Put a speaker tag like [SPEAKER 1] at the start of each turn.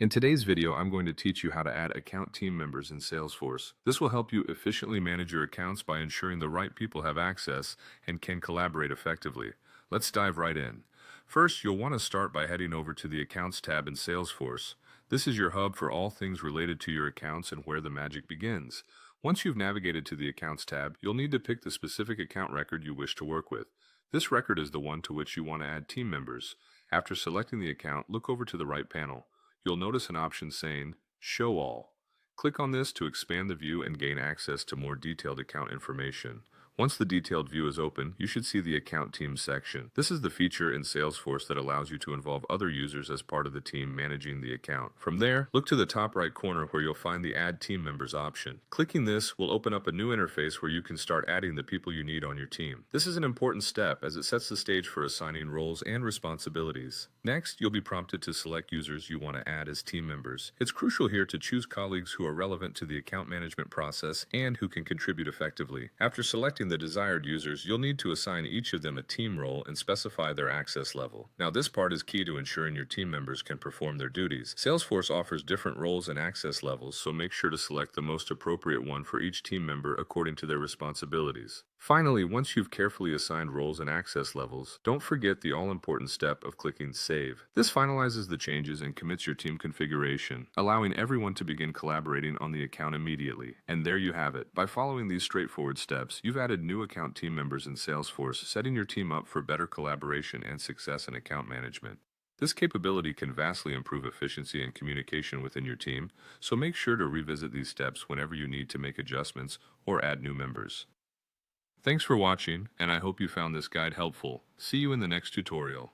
[SPEAKER 1] In today's video, I'm going to teach you how to add account team members in Salesforce. This will help you efficiently manage your accounts by ensuring the right people have access and can collaborate effectively. Let's dive right in. First, you'll want to start by heading over to the Accounts tab in Salesforce. This is your hub for all things related to your accounts and where the magic begins. Once you've navigated to the Accounts tab, you'll need to pick the specific account record you wish to work with. This record is the one to which you want to add team members. After selecting the account, look over to the right panel. You'll notice an option saying Show All. Click on this to expand the view and gain access to more detailed account information. Once the detailed view is open, you should see the Account Teams section. This is the feature in Salesforce that allows you to involve other users as part of the team managing the account. From there, look to the top right corner where you'll find the Add Team Members option. Clicking this will open up a new interface where you can start adding the people you need on your team. This is an important step as it sets the stage for assigning roles and responsibilities. Next, you'll be prompted to select users you want to add as team members. It's crucial here to choose colleagues who are relevant to the account management process and who can contribute effectively. After selecting the desired users, you'll need to assign each of them a team role and specify their access level. Now, this part is key to ensuring your team members can perform their duties. Salesforce offers different roles and access levels, so make sure to select the most appropriate one for each team member according to their responsibilities. Finally, once you've carefully assigned roles and access levels, don't forget the all-important step of clicking Save. This finalizes the changes and commits your team configuration, allowing everyone to begin collaborating on the account immediately. And there you have it. By following these straightforward steps, you've added new account team members in Salesforce, setting your team up for better collaboration and success in account management. This capability can vastly improve efficiency and communication within your team, so make sure to revisit these steps whenever you need to make adjustments or add new members. Thanks for watching, and I hope you found this guide helpful. See you in the next tutorial.